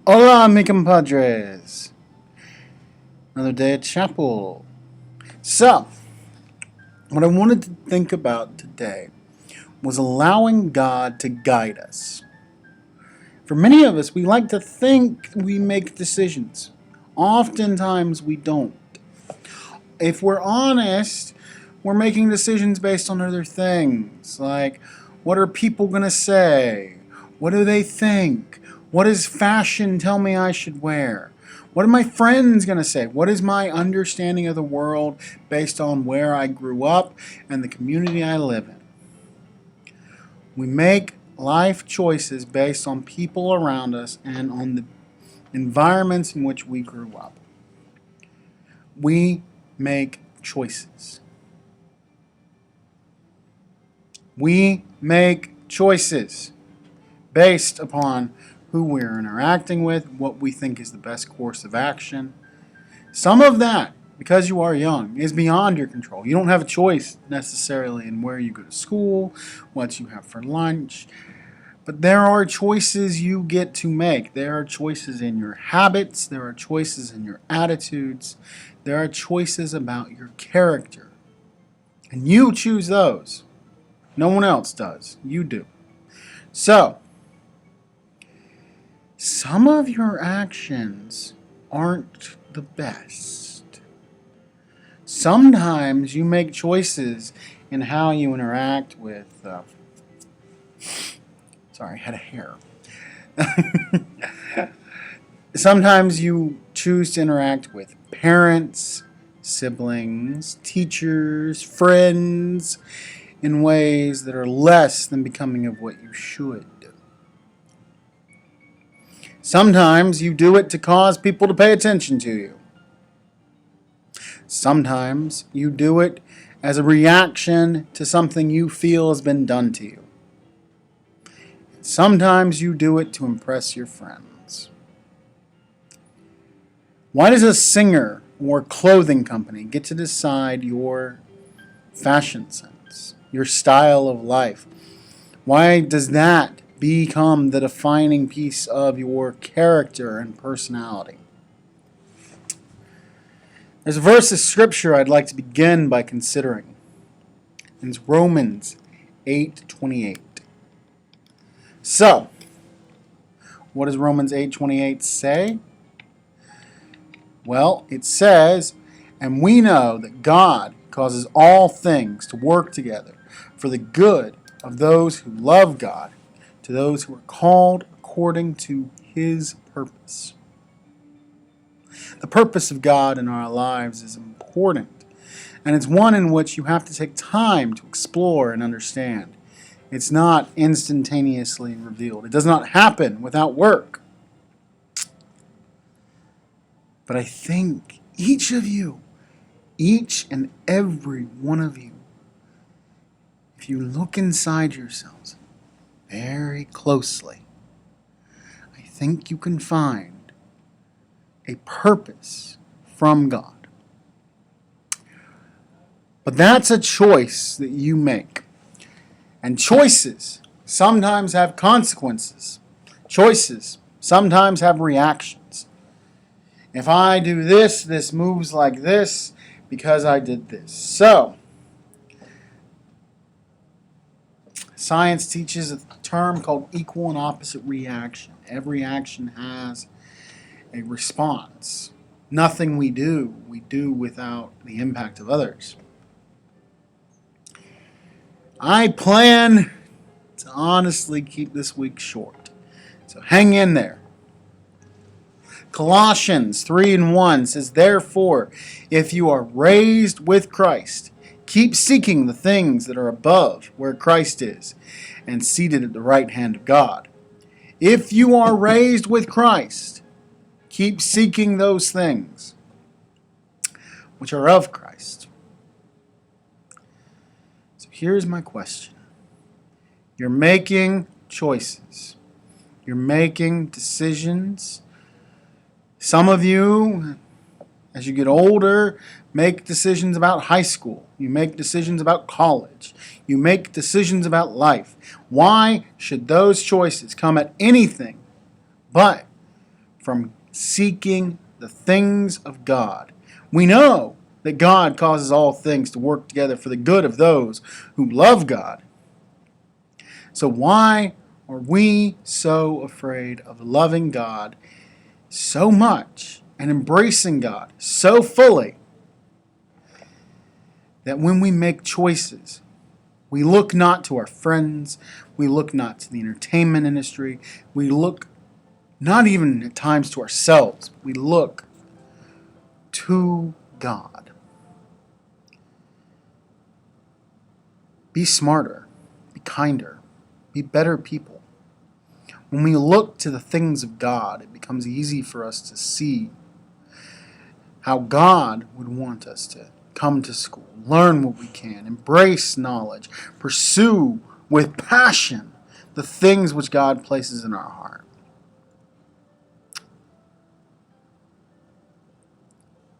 Hola, mi compadres. Another day at chapel. So, what I wanted to think about today was allowing God to guide us. For many of us, we like to think we make decisions. Oftentimes, we don't. If we're honest, we're making decisions based on other things, like what are people going to say? What do they think? What does fashion tell me I should wear? What are my friends going to say? What is my understanding of the world based on where I grew up and the community I live in? We make life choices based on people around us and on the environments in which we grew up. We make choices. We make choices based upon who we're interacting with, what we think is the best course of action. Some of that, because you are young, is beyond your control. You don't have a choice necessarily in where you go to school, what you have for lunch, but there are choices you get to make. There are choices in your habits, there are choices in your attitudes, there are choices about your character. And you choose those. No one else does. You do. So, some of your actions aren't the best. Sometimes you make choices in how you interact with. Sorry, I had a hair. Sometimes you choose to interact with parents, siblings, teachers, friends in ways that are less than becoming of what you should. Sometimes you do it to cause people to pay attention to you. Sometimes you do it as a reaction to something you feel has been done to you. Sometimes you do it to impress your friends. Why does a singer or clothing company get to decide your fashion sense, your style of life? Why does that become the defining piece of your character and personality? There's a verse of scripture I'd like to begin by considering. It's Romans 8:28. So, what does Romans 8:28 say? Well, it says, "And we know that God causes all things to work together for the good of those who love God, to those who are called according to His purpose." The purpose of God in our lives is important, and it's one in which you have to take time to explore and understand. It's not instantaneously revealed. It does not happen without work. But I think each of you, each and every one of you, if you look inside yourselves very closely, I think you can find a purpose from God. But that's a choice that you make. And choices sometimes have consequences. Choices sometimes have reactions. If I do this, this moves like this because I did this. So, science teaches a term called equal and opposite reaction. Every action has a response. Nothing we do without the impact of others. I plan to honestly keep this week short. So hang in there. Colossians 3:1 says, "Therefore, if you are raised with Christ, keep seeking the things that are above, where Christ is, and seated at the right hand of God." If you are raised with Christ, keep seeking those things which are of Christ. So here's my question. You're making choices. You're making decisions. Some of you, as you get older, make decisions about high school. You make decisions about college. You make decisions about life. Why should those choices come at anything but from seeking the things of God. We know that God causes all things to work together for the good of those who love God. So why are we so afraid of loving God so much and embracing God so fully that when we make choices, we look not to our friends, we look not to the entertainment industry, we look not even at times to ourselves, we look to God. Be smarter, be kinder, be better people. When we look to the things of God, it becomes easy for us to see how God would want us to come to school, learn what we can, embrace knowledge, pursue with passion the things which God places in our heart.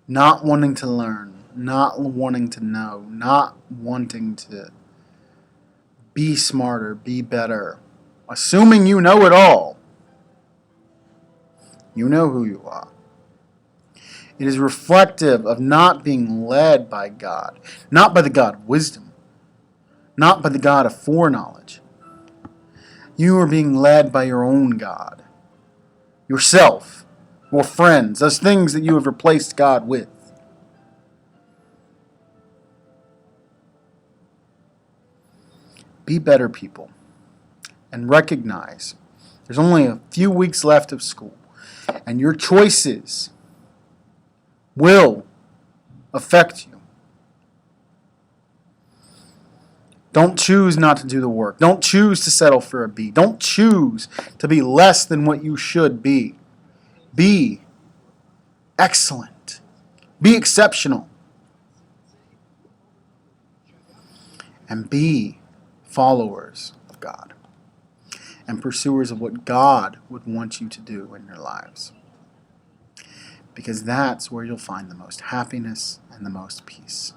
Not wanting to learn, not wanting to know, not wanting to be smarter, be better, assuming you know it all. You know who you are. It is reflective of not being led by God, not by the God of wisdom, not by the God of foreknowledge. You are being led by your own God, yourself, your friends, those things that you have replaced God with. Be better people and recognize there's only a few weeks left of school, and your choices will affect you. Don't choose not to do the work. Don't choose to settle for a B. Don't choose to be less than what you should be. Be excellent. Be exceptional. And be followers of God and pursuers of what God would want you to do in your lives. Because that's where you'll find the most happiness and the most peace.